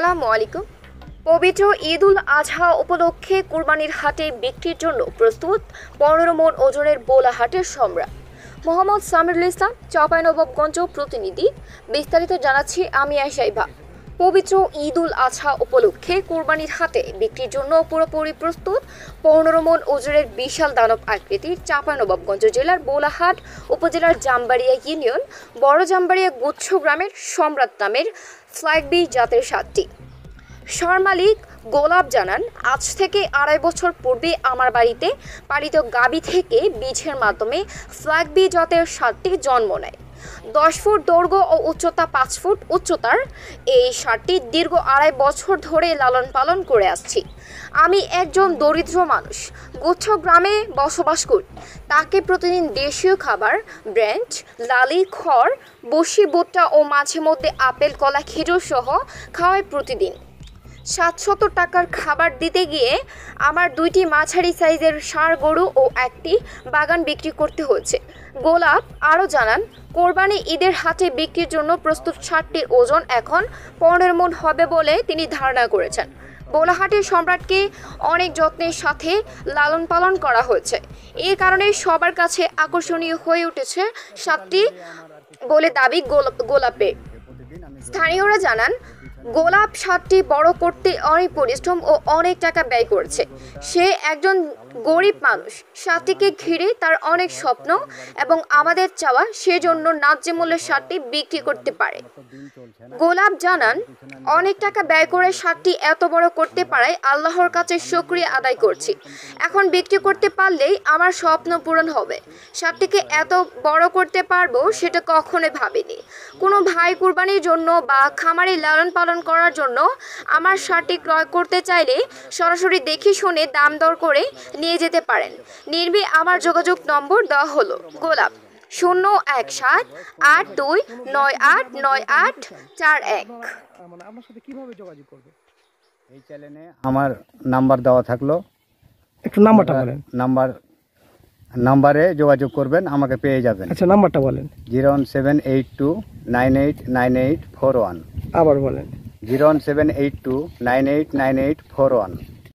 আসসালামু আলাইকুম। পবিত্র ঈদ উল আজহা উপলক্ষে কুরবানির হাটে বিক্রির জন্য প্রস্তুত 15 মণ ওজনের বোলা হাটের সম্রাট। মোহাম্মদ সামিরুল ইসলাম, চাঁপাইনবাবগঞ্জ প্রতিনিধি। বিস্তারিত জানাচ্ছি আমি আয়শাইবা। পবিত্র ঈদ উল আজহা উপলক্ষে কুরবানির হাটে বিক্রির জন্য পুরোপুরি প্রস্তুত 15 মণ ওজনের বিশাল দানব আকৃতির চাঁপাইনবাবগঞ্জ জেলার বোলাহাট উপজেলার জামবাড়িয়া ইউনিয়ন বড় জামবাড়িয়া গুচ্ছ গ্রামের সম্রাট নামের ফ্ল্যাগ বি জাতের সাতটি। মালিক গোলাপ জানান, আজ থেকে 2.5 বছর পূর্বে আমার বাড়িতে পালিত গাবি থেকে বীজের মাধ্যমে ফ্ল্যাগ বি জাতের সাতটি জন্ম নেয়। 10 ফুট দৈর্ঘ্য ও উচ্চতা 5 ফুট উচ্চতার এই ষাটটি দীর্ঘ 2.5 বছর ধরে লালন পালন করে আসছি। আমি একজন দরিদ্র মানুষ, গুচ্ছ গ্রামে বসবাস করি। তাকে প্রতিদিন দেশীয় খাবার, ব্রেঞ্চ, লালি, খড়, বসি, ভুট্টা ও মাঝে মধ্যে আপেল, কলা, খেজুর সহ খাওয়াই প্রতিদিন। 700 টাকার খাবার দিতে গিয়ে আমার 2টি মাঝারি সাইজের ষাঁড় গরু ও একটি বাগান বিক্রি করতে হয়েছে। গোলাপ আরও জানান, কোরবানি ঈদের হাটে বিক্রির জন্য প্রস্তুত ষাঁড়টির ওজন এখন 15 মণ হবে বলে তিনি ধারণা করেছেন। বোলাহাটের সম্রাটকে অনেক যত্নের সাথে লালন পালন করা হয়েছে। এই কারণে সবার কাছে আকর্ষণীয় হয়ে উঠেছে সাতটি বলে দাবি গোলাপের। স্থানীয়রা জানান, গোলাপ সাতটি বড় করতে অনেক পরিশ্রম ও অনেক টাকা ব্যয় করেছে। সে একজন গরিব মানুষ, সাতটিকে ঘিরে তার অনেক স্বপ্ন এবং আমাদের চাওয়া, সেজন্য ন্যায্য মূল্যে সাতটি বিক্রি করতে পারে। গোলাপ জানান, অনেক টাকা ব্যয় করে সাতটি এত বড় করতে পারায় আল্লাহর কাছে শুকরিয়া আদায় করছি। এখন বিক্রি করতে পারলেই আমার স্বপ্ন পূরণ হবে। সাতটিকে এত বড় করতে পারবো সেটা কখনোই ভাবিনি। কোনো ভাই কুরবানির জন্য বা খামারে লালন পালন করার জন্য আমার সারটি ক্রয় করতে চাইলে সরাসরি দেখে শুনে দাম দর করে নিয়ে যেতে পারেন। নির্ভে আমার যোগাযোগ নম্বর দেওয়া হলো। গোলাপ 01782989841। আপনার সাথে কিভাবে যোগাযোগ করবে? এই চ্যানেলে আমার নাম্বার দেওয়া থাকলো, একটু নাম্বারটা বলেন। নাম্বারে যোগাযোগ করবেন, আমাকে পেয়ে যাবেন। আচ্ছা, নাম্বারটা বলেন। 01782989841। আবার বলেন। 01782989841।